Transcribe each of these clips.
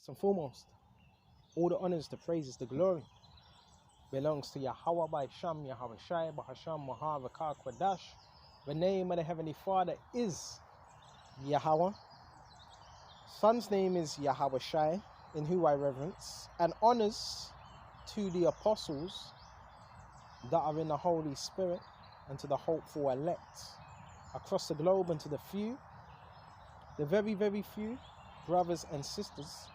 and foremost, all the honors, the praises, the glory belongs to Yahweh by Sham, Yahweh Shai, Bahasham, Mahavakar, Kwadash. The name of the Heavenly Father is Yahweh. Son's name is Yahweh Shai, in who I reverence, and honors to the apostles that are in the Holy Spirit and to the hopeful elect across the globe, and to the few, the very, very few brothers and sisters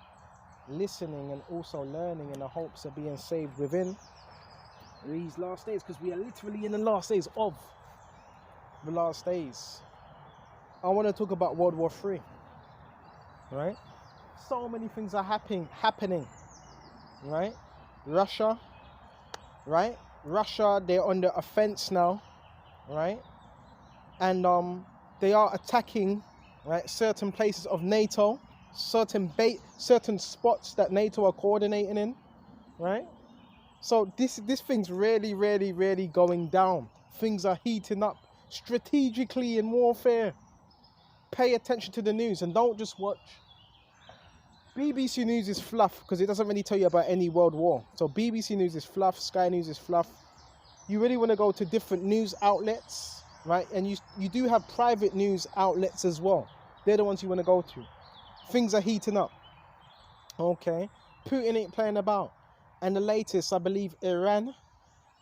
listening and also learning in the hopes of being saved within these last days, because we are literally in the last days of the last days. I want to talk about World War III, right? So many things are happening, right? Russia, right? Russia, they're on the offense now, right? And they are attacking, right, certain places of NATO, certain spots that NATO are coordinating in, right? So this thing's really going down. Things are heating up strategically in warfare. Pay attention to the news and don't just watch. BBC News is fluff because it doesn't really tell you about any world war. So BBC News is fluff, Sky News is fluff. You really want to go to different news outlets, right? And you do have private news outlets as well. They're the ones you want to go to. Things are heating up. Okay. Putin ain't playing about. And the latest, I believe Iran,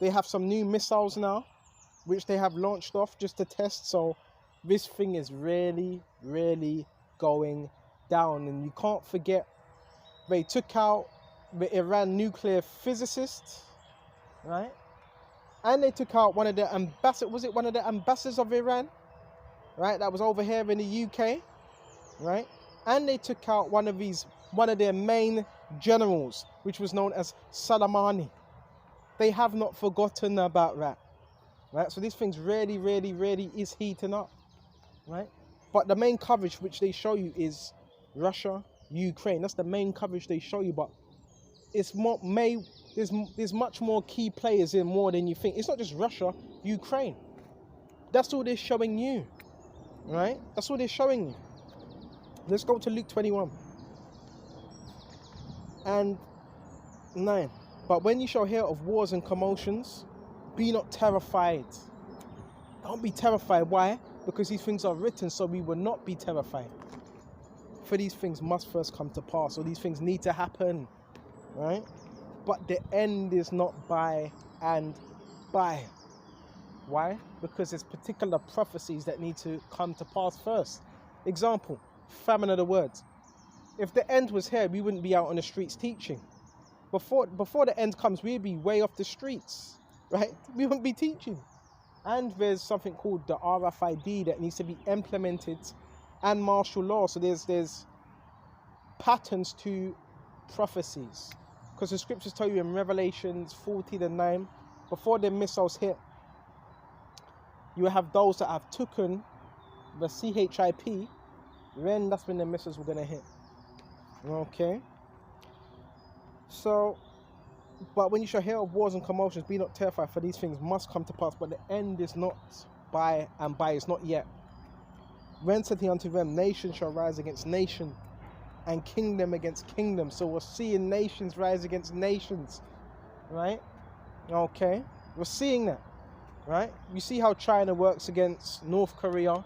they have some new missiles now, which they have launched off just to test. So this thing is really going down. And you can't forget, they took out the Iran nuclear physicist, right? And they took out one of the ambassadors of Iran, right? That was over here in the UK, right? And they took out one of their main generals, which was known as Soleimani. They have not forgotten about that, right? So this thing's really is heating up, right? But the main coverage which they show you is Russia, Ukraine. That's the main coverage they show you, but it's more there's much more key players in more than you think. It's not just Russia, Ukraine. That's all they're showing you, right? That's all they're showing you. Let's go to Luke 21 and 9. But when you shall hear of wars and commotions, be not terrified. Don't be terrified. Why? Because these things are written so we will not be terrified. For these things must first come to pass, or these things need to happen, right? But the end is not by and by. Why? Because there's particular prophecies that need to come to pass first. Example, famine of the words. If the end was here, we wouldn't be out on the streets teaching. Before the end comes, we'd be way off the streets, right? We wouldn't be teaching. And there's something called the RFID that needs to be implemented, and martial law. So there's patterns to prophecies. Because the scriptures tell you in Revelations 14:9, before the missiles hit, you have those that have taken the CHIP, then that's when the missiles were going to hit. Okay? So, but when you shall hear of wars and commotions, be not terrified, for these things must come to pass, but the end is not by and by, it's not yet. When said he unto them, nation shall rise against nation, and kingdom against kingdom. So we're seeing nations rise against nations, right? Okay, we're seeing that, right? You see how China works against North Korea,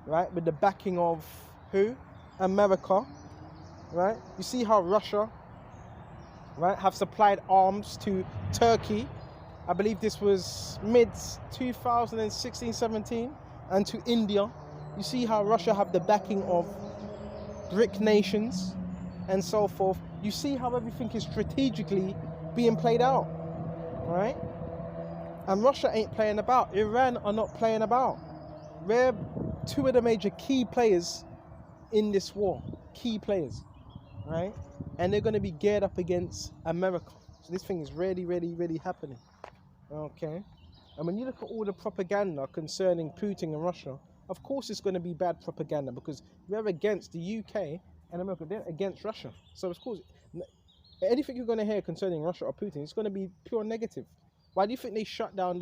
right? With the backing of who? America, right? You see how Russia, right, have supplied arms to Turkey. I believe this was mid 2016-17, and to India. You see how Russia have the backing of BRIC nations and so forth. You see how everything is strategically being played out, right? And Russia ain't playing about. Iran are not playing about. They're two of the major key players in this war. Key players, right? And they're going to be geared up against America. So this thing is really happening. Okay? And when you look at all the propaganda concerning Putin and Russia, of course it's going to be bad propaganda, because they're against the UK and America. They're against Russia. So of course, anything you're going to hear concerning Russia or Putin, it's going to be pure negative. Why do you think they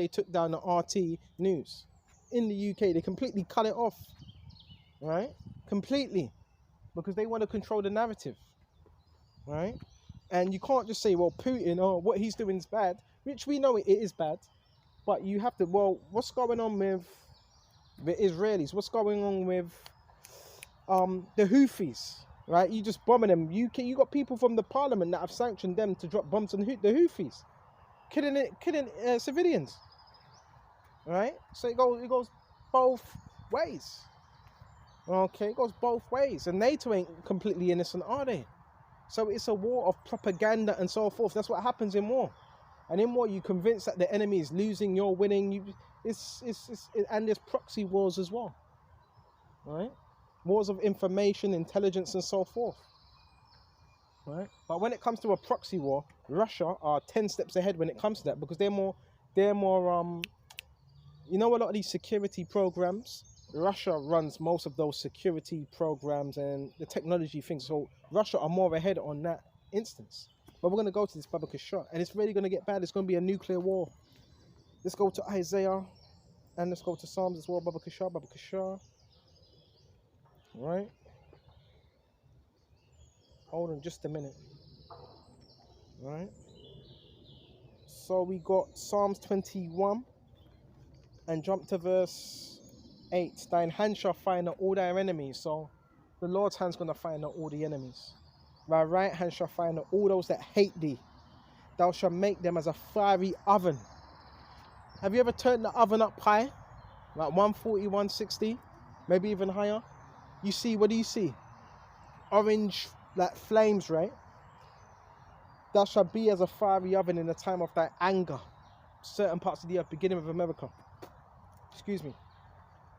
took down the RT news in the UK? They completely cut it off, right? Completely. Because they want to control the narrative. right? And you can't just say, well, Putin, oh, what he's doing is bad, which we know it is bad. But you have to, well, what's going on with the Israelis? What's going on with the Houthis, right? You just bombing them. You got people from the parliament that have sanctioned them to drop bombs on the Houthis, killing civilians, right? So it goes both ways. Okay, it goes both ways. And NATO ain't completely innocent, are they? So it's a war of propaganda and so forth. That's what happens in war. And in war, you convince that the enemy is losing, you're winning. And there's proxy wars as well, right? Wars of information, intelligence, and so forth, right? But when it comes to a proxy war, Russia are 10 steps ahead when it comes to that, because they're more, you know, a lot of these security programs, Russia runs most of those security programs and the technology things. So Russia are more ahead on that instance. But we're going to go to this Baba Kishar, and it's really going to get bad. It's going to be a nuclear war. Let's go to Isaiah, and let's go to Psalms as well. Baba Kishar. Right? Hold on just a minute. Right? So we got Psalms 21, and jump to verse 8. Thine hand shall find out all thy enemies. So the Lord's hand's going to find out all the enemies. Thy right hand shall find out all those that hate thee. Thou shalt make them as a fiery oven. Have you ever turned the oven up high? Like 140, 160, maybe even higher? You see, what do you see? Orange, like flames, right? Thou shalt be as a fiery oven in the time of thy anger. Certain parts of the earth, beginning with America. Excuse me.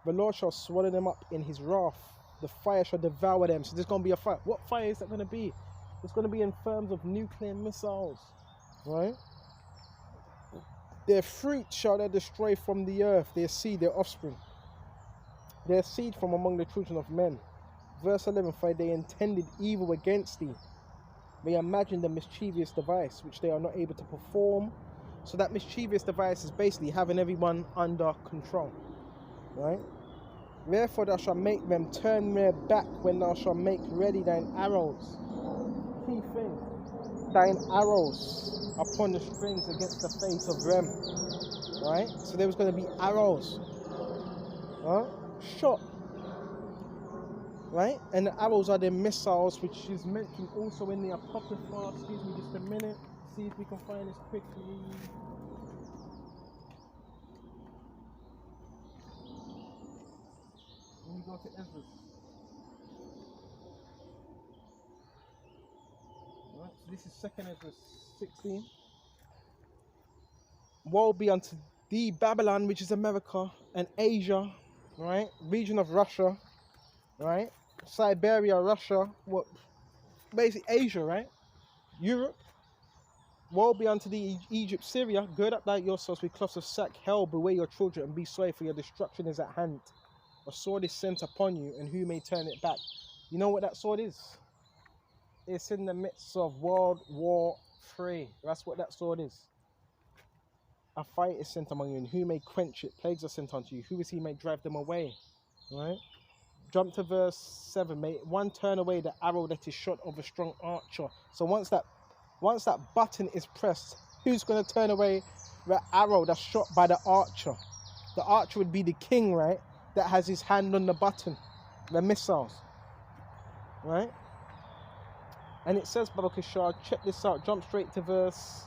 The Lord shall swallow them up in his wrath. The fire shall devour them. So there's going to be a fire. What fire is that going to be? It's going to be in terms of nuclear missiles, right? Their fruit shall they destroy from the earth, their seed, their offspring, their seed from among the children of men. Verse 11, for they intended evil against thee. They imagined a mischievous device, which they are not able to perform. So that mischievous device is basically having everyone under control, right? Therefore thou shalt make them turn their back when thou shalt make ready thine arrows. Key thing, thine arrows upon the strings against the face of them, right? So there was going to be arrows, shot, right? And the arrows are the missiles, which is mentioned also in the Apocrypha. Excuse me just a minute, see if we can find this quickly. Let me go to Ezra. Right, so this is 2nd Ezra 16. Woe be unto thee, Babylon, which is America and Asia, right? Region of Russia, right? Siberia, Russia, what? Basically Asia, right? Europe. Woe be unto thee, Egypt, Syria. Gird up thy yourselves with cloths of sack. Hell, beware your children and be sorry, for your destruction is at hand. A sword is sent upon you, and who may turn it back? You know what that sword is? It's in the midst of World War III. That's what that sword is. A fight is sent among you, and who may quench it? Plagues are sent unto you. Who is he may drive them away? Right? Jump to verse 7. May one turn away the arrow that is shot of a strong archer. So once that button is pressed, who's going to turn away the arrow that's shot by the archer? The archer would be the king, right? That has his hand on the button, the missiles, right? And it says, Baba Kishar, check this out, jump straight to verse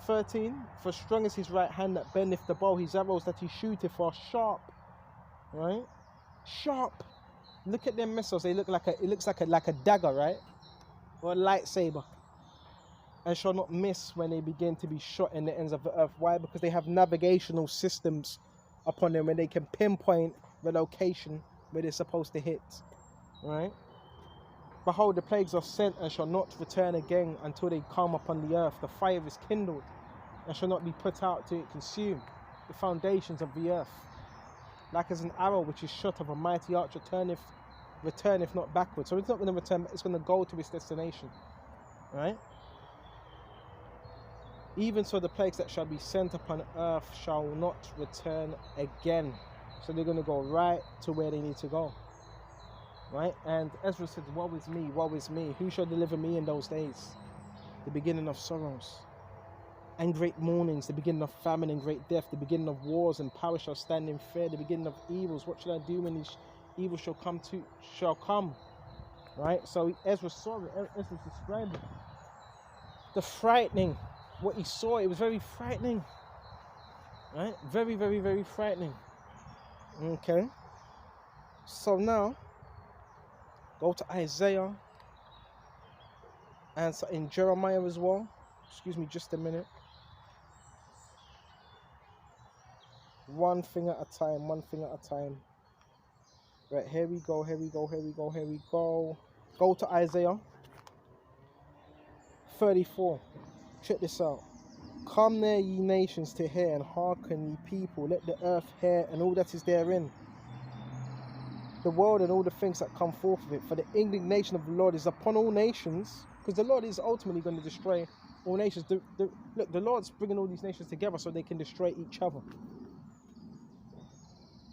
13. For strong is his right hand that bendeth the bow, his arrows that he shooteth are sharp, right? Sharp. Look at them missiles, it looks like a dagger, right? Or a lightsaber. And shall not miss when they begin to be shot in the ends of the earth. Why? Because they have navigational systems upon them, and they can pinpoint the location where they're supposed to hit, right? Behold, the plagues are sent and shall not return again until they come upon the earth. The fire is kindled and shall not be put out till it consume the foundations of the earth. Like as an arrow which is shot of a mighty archer, returneth not backward. So it's not going to return, it's going to go to its destination, right? Even so the plagues that shall be sent upon earth shall not return again. So they're going to go right to where they need to go. right? And Ezra said, woe is me, woe is me. Who shall deliver me in those days? The beginning of sorrows and great mournings, the beginning of famine and great death, the beginning of wars, and power shall stand in fear, the beginning of evils. What shall I do when these evils shall come? Right? So Ezra saw it. Ezra described it. The frightening, what he saw, it was very frightening. Right? Very, very, very frightening. Okay. So now, go to Isaiah and so in Jeremiah as well. Excuse me just a minute. One thing at a time, one thing at a time. Right, here we go, here we go, here we go, here we go. Go to Isaiah 34. Check this out. Come near, ye nations, to hear, and hearken, ye people. Let the earth hear, and all that is therein, the world and all the things that come forth of it. For the indignation of the Lord is upon all nations, because the Lord is ultimately going to destroy all nations. Look, the Lord's bringing all these nations together so they can destroy each other.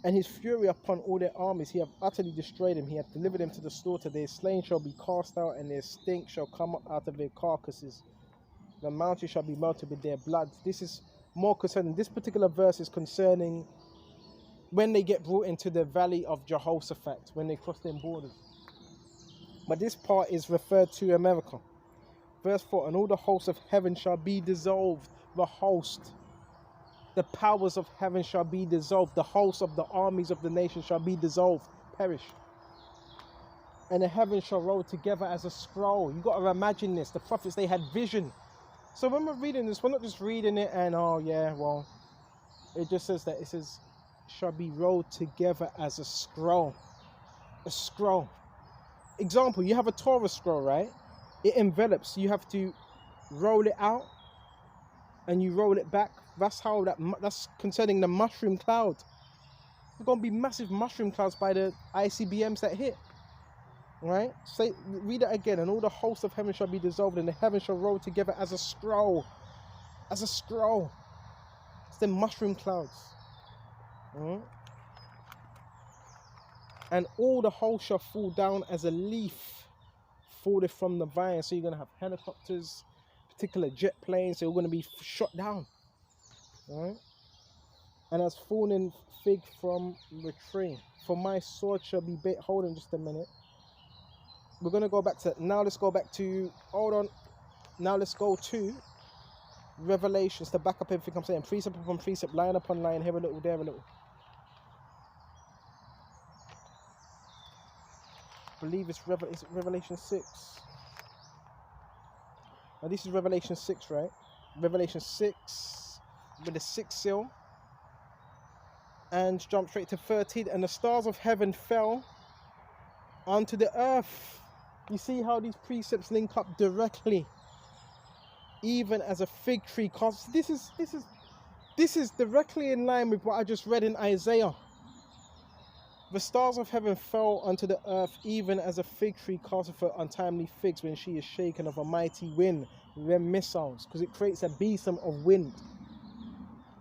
And his fury upon all their armies, he hath utterly destroyed them. He hath delivered them to the slaughter. Their slain shall be cast out, and their stink shall come up out of their carcasses. The mountains shall be melted with their blood. This is more concerning. This particular verse is concerning when they get brought into the valley of Jehoshaphat, when they cross their borders. But this part is referred to America. Verse 4, and all the hosts of heaven shall be dissolved. The host, the powers of heaven shall be dissolved. The hosts of the armies of the nation shall be dissolved, perish. And the heavens shall roll together as a scroll. You got to imagine this. The prophets, they had vision. So when we're reading this, we're not just reading it and, oh yeah, well, it just says that, it says, shall be rolled together as a scroll. A scroll. Example, you have a Torah scroll, right? It envelops. You have to roll it out and you roll it back. That's how that's concerning the mushroom cloud. There's going to be massive mushroom clouds by the ICBMs that hit. Right? Say, read it again. And all the hosts of heaven shall be dissolved, and the heavens shall roll together as a scroll. As a scroll. It's the mushroom clouds. And all the whole shall fall down as a leaf falleth from the vine. So you're going to have helicopters, particular jet planes. They're going to be shot down. Right? And as fallen fig from the tree. For my sword shall be bait. Hold on just a minute. We're going to go back to, now let's go back to, hold on. Now let's go to Revelations to back up everything I'm saying. Precept upon precept, line upon line, here a little, there a little. I believe it's Revelation 6. Now this is Revelation 6, right? Revelation 6 with the 6th seal. And jump straight to 13. And the stars of heaven fell onto the earth. You see how these precepts link up directly, even as a fig tree casts. This is directly in line with what I just read in Isaiah. The stars of heaven fell unto the earth, even as a fig tree casteth her untimely figs when she is shaken of a mighty wind. Them missiles, because it creates a besom of wind.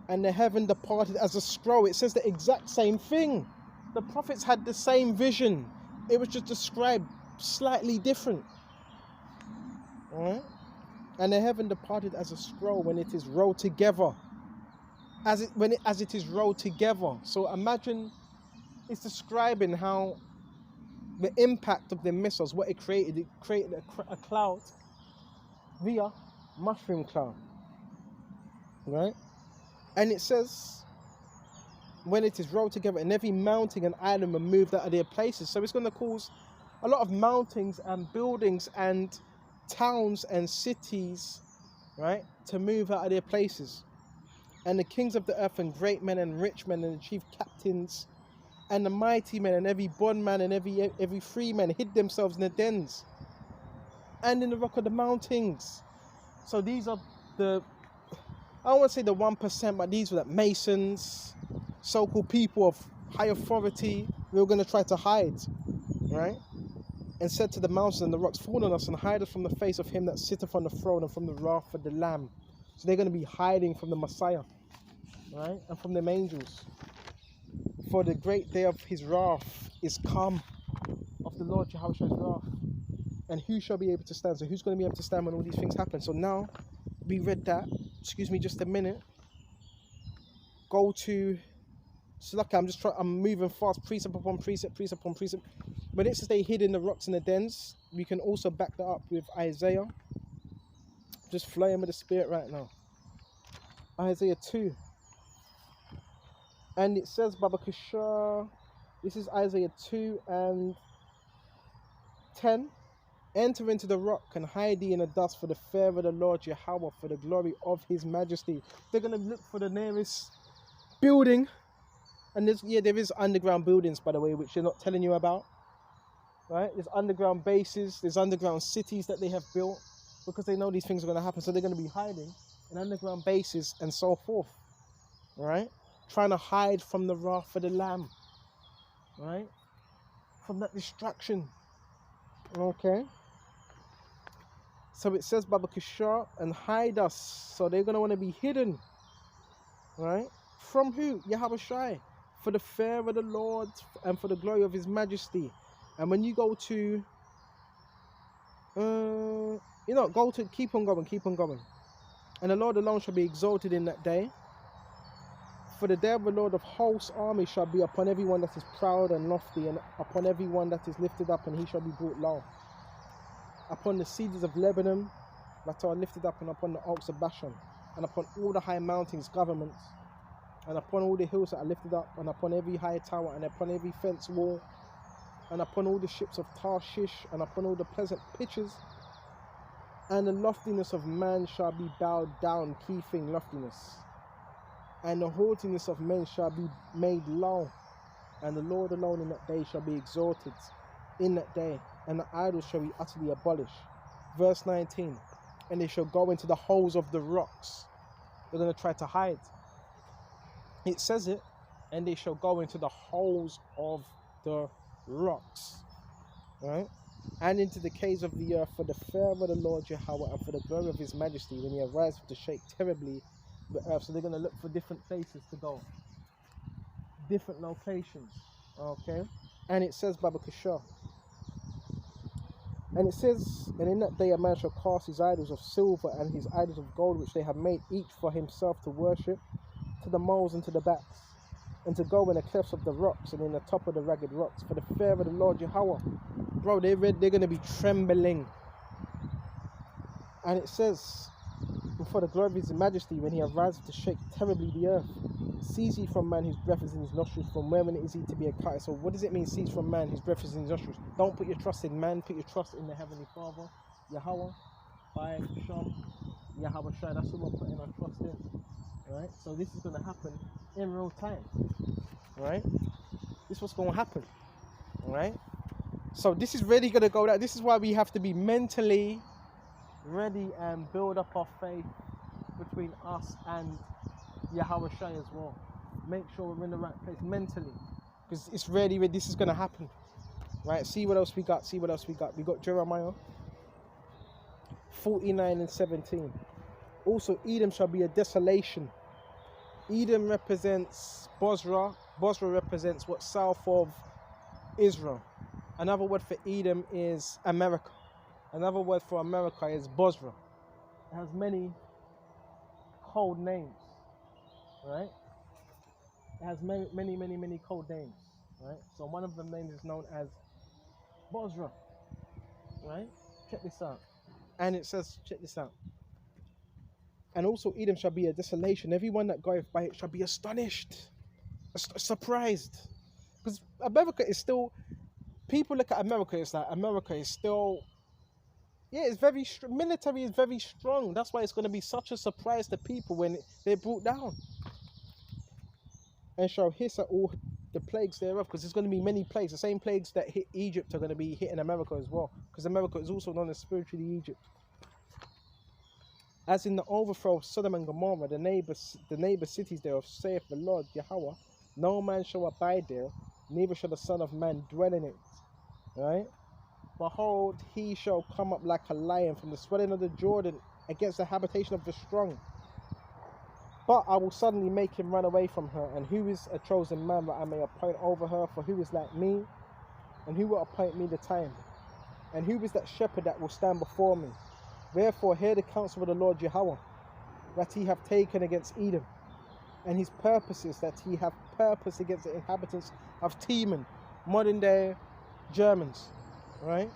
And the heaven departed as a scroll. It says the exact same thing. The prophets had the same vision. It was just described slightly different. Alright? And the heaven departed as a scroll when it is rolled together. As it is rolled together. So imagine, it's describing how the impact of the missiles, what it created a cloud via mushroom cloud. Right? And it says, when it is rolled together, and every mountain and island were moved out of their places. So it's going to cause a lot of mountains and buildings and towns and cities, right, to move out of their places. And the kings of the earth and great men and rich men and the chief captains and the mighty men and every bondman and every free man hid themselves in the dens and in the rock of the mountains. So these are the, I don't want to say the 1%, but these were the masons, so-called people of high authority. We were going to try to hide, right? And said to the mountains and the rocks, fall on us and hide us from the face of him that sitteth on the throne and from the wrath of the Lamb. So they're going to be hiding from the Messiah, right? And from them angels. For the great day of his wrath is come, of of the Lord Yahweh's wrath. And who shall be able to stand? So who's going to be able to stand when all these things happen? So now we read that. Excuse me just a minute. Go to, so lucky I'm moving fast, precept upon precept, precept upon precept. When it says they hid in the rocks and the dens, we can also back that up with Isaiah. Just flying with the Spirit right now. Isaiah 2. And it says, Babakashah, this is Isaiah 2 and 10. Enter into the rock and hide thee in the dust for the fear of the Lord Yahweh, for the glory of his majesty. They're going to look for the nearest building. And there is underground buildings, by the way, which they're not telling you about. Right? There's underground bases, there's underground cities that they have built because they know these things are going to happen. So they're going to be hiding in underground bases and so forth. Right? Trying to hide from the wrath of the Lamb. Right? From that destruction. Okay? So it says, Babakashah, and hide us. So they're going to want to be hidden. Right? From who? Yahweh Shai. For the fear of the Lord and for the glory of his majesty. And when you go to, go to, keep on going. And the Lord alone shall be exalted in that day. For the day of the Lord of hosts' army shall be upon everyone that is proud and lofty, and upon everyone that is lifted up, and he shall be brought low. Upon the cedars of Lebanon that are lifted up, and upon the oaks of Bashan, and upon all the high mountains, governments, and upon all the hills that are lifted up, and upon every high tower, and upon every fence wall, and upon all the ships of Tarshish, and upon all the pleasant pitches, and the loftiness of man shall be bowed down, key thing, loftiness. And the haughtiness of men shall be made low, and the Lord alone in that day shall be exalted in that day, and the idols shall be utterly abolished. Verse 19, and they shall go into the holes of the rocks. They're going to try to hide. It says it, and they shall go into the holes of the rocks, right? And into the caves of the earth, for the fear of the Lord Yahweh and for the glory of his majesty, when he arises to shake terribly the earth. So they're going to look for different places to go, different locations, okay? And it says, Babakashah, and it says, and in that day a man shall cast his idols of silver and his idols of gold, which they have made each for himself to worship, to the moles and to the backs, and to go in the clefts of the rocks and in the top of the ragged rocks, for the fear of the Lord Yahweh. Bro, they're going to be trembling. And it says, for the glory of his majesty, when he arises to shake terribly the earth. Seize he from man whose breath is in his nostrils, from wherein is he to be a kite? So what does it mean, seize from man whose breath is in his nostrils? Don't put your trust in man, put your trust in the Heavenly Father, Yahweh, by Sham, Yahweh Shai. That's what we're putting our trust in. Right? So this is going to happen in real time. Right? This is what's going to happen. Right? So this is really going to go down. This is why we have to be mentally ready and build up our faith between us and Yahweh Shai as well. Make sure we're in the right place mentally, because it's really, this is going to happen. Right? See what else we got. We got Jeremiah 49 and 17. Also, Edom shall be a desolation. Edom represents Bosra. Bosra represents what's south of Israel. Another word for Edom is America. Another word for America is Bosra. It has many code names, right? It has many code names, right? So one of the names is known as Bosra, right? Check this out. And it says, check this out. And also Edom shall be a desolation. Everyone that goeth by it shall be astonished, surprised. Because America is still, people look at America, it's like America is still, it's very, military is very strong. That's why it's going to be such a surprise to people when they're brought down. And shall hiss at all the plagues thereof, because there's going to be many plagues. The same plagues that hit Egypt are going to be hitting America as well, because America is also known as spiritually Egypt. As in the overthrow of Sodom and Gomorrah, the neighbor cities thereof, saith the Lord Yahweh, no man shall abide there, neither shall the Son of Man dwell in it. Right? Behold, he shall come up like a lion from the swelling of the Jordan against the habitation of the strong. But I will suddenly make him run away from her. And who is a chosen man that I may appoint over her? For who is like me? And who will appoint me the time? And who is that shepherd that will stand before me? Therefore hear the counsel of the Lord Jehovah, that he have taken against Edom, and his purposes that he have purposed against the inhabitants of Teman, modern day Germans, right?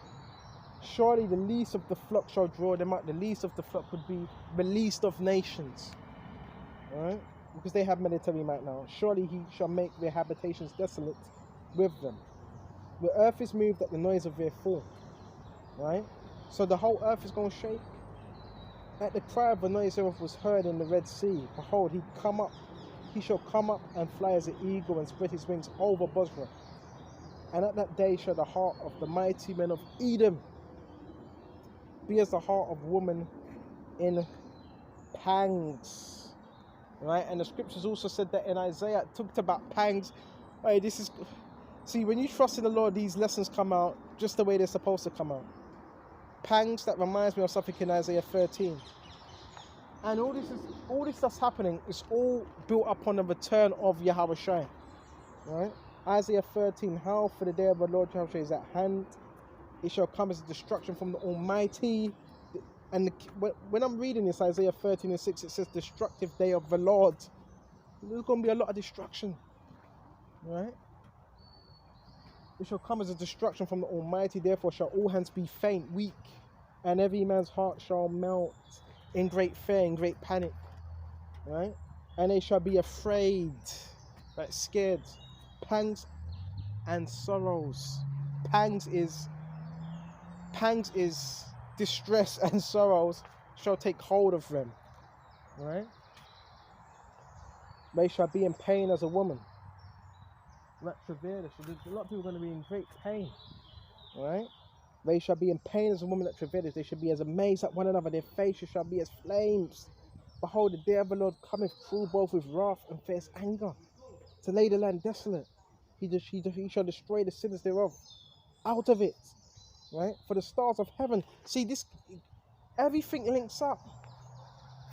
Surely the least of the flock shall draw them out. The least of the flock would be the least of nations, right? Because they have military might now. Surely he shall make their habitations desolate with them. The earth is moved at the noise of their fall, right? So the whole earth is going to shake. At the cry of the noise thereof was heard in the Red Sea. Behold, he shall come up and fly as an eagle and spread his wings over Bosra. And at that day shall the heart of the mighty men of Edom be as the heart of woman in pangs. Right? And the scriptures also said that in Isaiah, it talked about pangs. Hey, see, when you trust in the Lord, these lessons come out just the way they're supposed to come out. Pangs, that reminds me of something in Isaiah 13. And all this that's happening is all built upon the return of Yahweh Shai. Right? Isaiah 13, how for the day of the Lord Yahweh Shai is at hand. It shall come as a destruction from the Almighty. And when I'm reading this, Isaiah 13 and 6, it says destructive day of the Lord. There's going to be a lot of destruction. Right? It shall come as a destruction from the Almighty. Therefore shall all hands be faint, weak, and every man's heart shall melt in great fear, in great panic. Right? And they shall be afraid, right? Scared. Pangs and sorrows. Pangs is distress, and sorrows shall take hold of them. Right? They shall be in pain as a woman. Right? Travail. A lot of people are going to be in great pain. Right? They shall be in pain as a woman that travaileth. They shall be as amazed at one another. Their faces shall be as flames. Behold, the day of the Lord cometh full both with wrath and fierce anger, to lay the land desolate. He shall destroy the sinners thereof out of it. Right? For the stars of heaven. See, everything links up.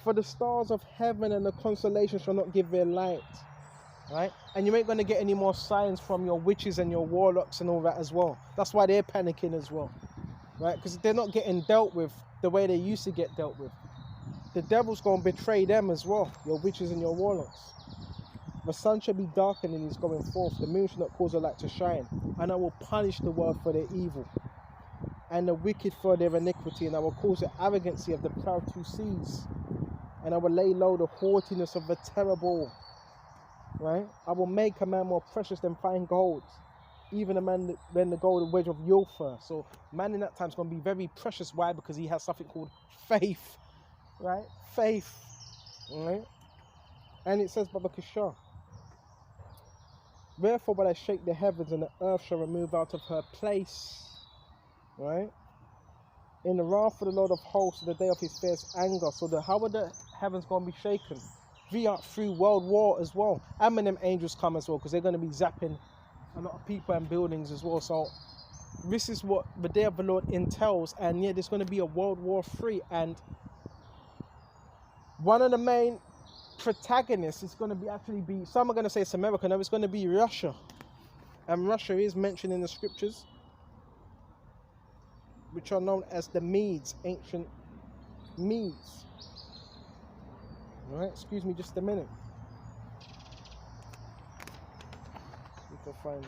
For the stars of heaven and the constellations shall not give their light. Right? And you ain't going to get any more signs from your witches and your warlocks and all that as well. That's why they're panicking as well. Right? Because they're not getting dealt with the way they used to get dealt with. The devil's going to betray them as well, your witches and your warlocks. The sun shall be darkened and is going forth. The moon shall not cause a light to shine. And I will punish the world for their evil, and the wicked for their iniquity. And I will cause the arrogancy of the proud to cease. And I will lay low the haughtiness of the terrible. Right? I will make a man more precious than fine gold, even a man than the golden wedge of Ulfar. So man in that time is going to be very precious. Why? Because he has something called faith. Right? Faith. Right? And it says, Babakashah, therefore will I shake the heavens, and the earth shall remove out of her place. Right? In the wrath of the Lord of hosts, the day of his fierce anger. So how are the heavens going to be shaken? Via through world war as well. And when them angels come as well, because they're going to be zapping a lot of people and buildings as well. So this is what the day of the Lord entails. And yeah, there's going to be a World War III. And one of the main protagonists is going to be, some are going to say it's America. No, it's going to be Russia. And Russia is mentioned in the scriptures, which are known as the Medes, ancient Medes. Alright, excuse me just a minute. We can find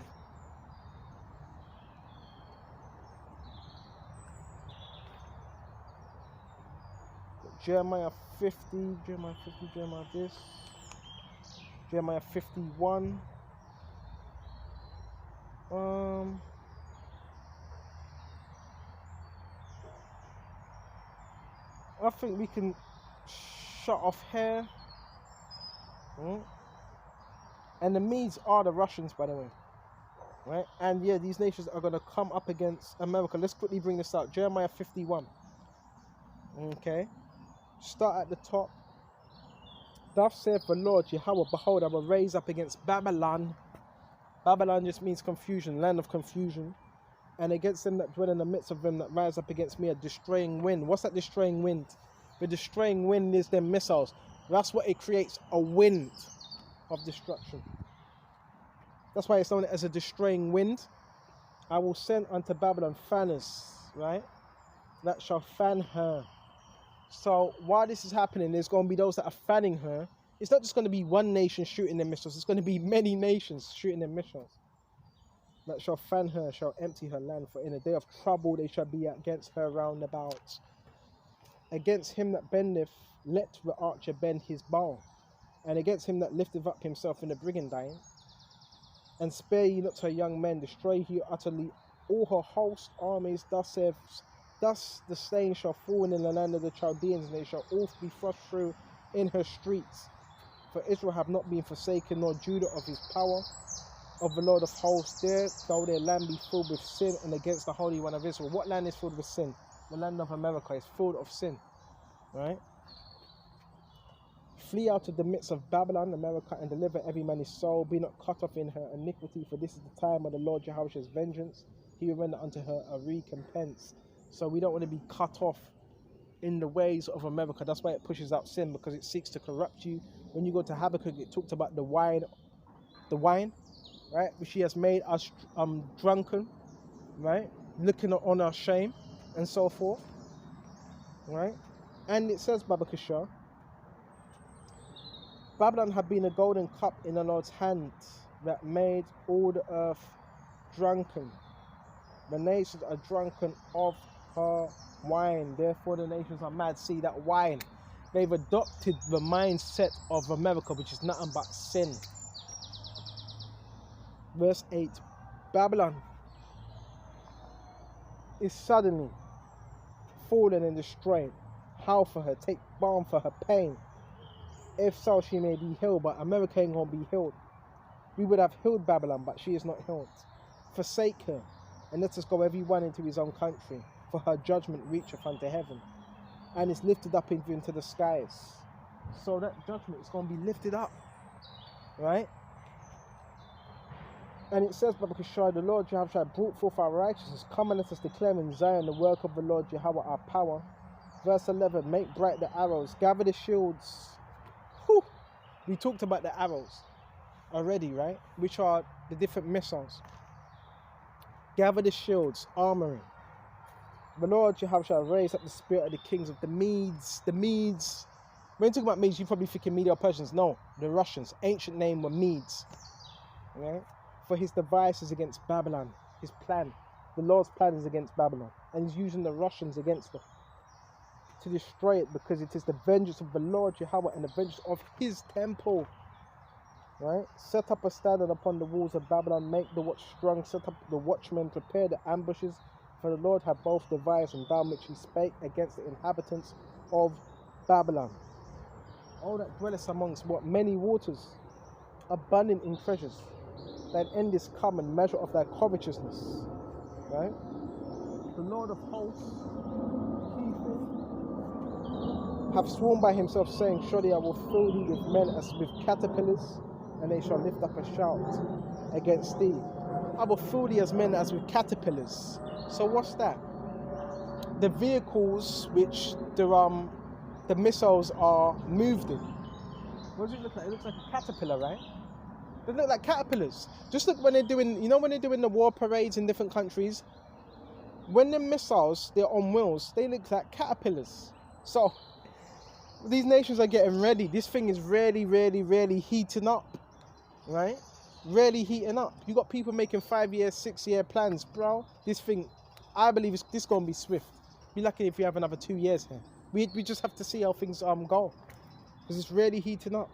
Jeremiah 50, Jeremiah this, Jeremiah 51. I think we can shut off here. And the Medes are the Russians, by the way. Right? And yeah, these nations are going to come up against America. Let's quickly bring this out. Jeremiah 51. Okay. Start at the top. Thus saith the Lord Jehovah, behold, I will raise up against Babylon. Babylon just means confusion, land of confusion. And against them that dwell in the midst of them that rise up against me, a destroying wind. What's that destroying wind? The destroying wind is them missiles. That's what it creates, a wind of destruction. That's why it's known as a destroying wind. I will send unto Babylon fanners, right? That shall fan her. So while this is happening, there's going to be those that are fanning her. It's not just going to be one nation shooting their missiles. It's going to be many nations shooting their missiles. That shall fan her, shall empty her land. For in a day of trouble they shall be against her round about. Against him that bendeth, let the archer bend his bow. And against him that lifteth up himself in the brigandine. And spare ye not her young men, destroy ye utterly all her host armies. Thus the slain shall fall in the land of the Chaldeans, and they shall all be thrust through in her streets. For Israel have not been forsaken, nor Judah of his power, of the Lord of hosts. There, though their land be filled with sin, and against the Holy One of Israel. What land is filled with sin? The land of America is filled of sin, right? Flee out of the midst of Babylon, America, and deliver every man his soul. Be not cut off in her iniquity, for this is the time of the Lord Jehovah's vengeance. He will render unto her a recompense. So we don't want to be cut off in the ways of America. That's why it pushes out sin, because it seeks to corrupt you. When you go to Habakkuk, it talked about the wine, right, which he has made us drunken, right, looking on our shame and so forth, right? And it says, Babakasha, Babylon had been a golden cup in the Lord's hand that made all the earth drunken. The nations are drunken of her wine, therefore the nations are mad. See, that wine, they've adopted the mindset of America, which is nothing but sin. Verse 8, Babylon is suddenly fallen and destroyed. Howl for her, take balm for her pain. If so, she may be healed, but America ain't gonna be healed. We would have healed Babylon, but she is not healed. Forsake her, and let us go every one into his own country, for her judgment reacheth unto heaven, and is lifted up into the skies. So that judgment is going to be lifted up, right? And it says, Babakashai, the Lord Jehovah brought forth our righteousness. Come and let us declare in Zion the work of the Lord Jehovah our power. Verse 11, make bright the arrows, gather the shields. Whew. We talked about the arrows already, right? Which are the different missiles. Gather the shields, armory. The Lord Jehovah shall raise up the spirit of the kings of the Medes. The Medes. When you talk about Medes, you're probably thinking Media or Persians. No, the Russians. Ancient name were Medes. Right? For his device is against Babylon. His plan. The Lord's plan is against Babylon. And he's using the Russians against them to destroy it, because it is the vengeance of the Lord Jehovah and the vengeance of his temple. Right? Set up a standard upon the walls of Babylon. Make the watch strong. Set up the watchmen. Prepare the ambushes. For the Lord had both devised and done which he spake against the inhabitants of Babylon. All that dwelleth amongst what? Many waters, abundant in treasures. Thine end is come, and measure of thy covetousness. Right? The Lord of hosts, key thing, hath sworn by himself, saying, surely I will fill thee with men as with caterpillars, and they shall lift up a shout against thee. I will fill thee as men as with caterpillars. So what's that? The vehicles which the missiles are moved in. What does it look like? It looks like a caterpillar, right? They look like caterpillars. Just look when they're doing, when they're doing the war parades in different countries. When the missiles, they're on wheels, they look like caterpillars. So these nations are getting ready. This thing is really, really, really heating up, right? Really heating up. You got people making 5-year, 6-year plans, bro. This thing, I believe this going to be swift. Be lucky if we have another 2 years here. We just have to see how things go, because it's really heating up.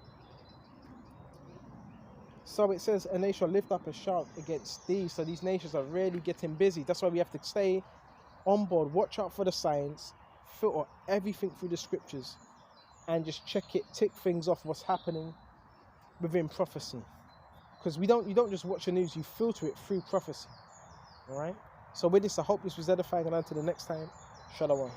So it says, and they shall lift up a shout against thee. So these nations are really getting busy. That's why we have to stay on board, watch out for the signs, filter everything through the scriptures, and just check it, tick things off what's happening within prophecy. Because you don't just watch the news, you filter it through prophecy. All right? So with this, I hope this was edifying, and until the next time, Shalom.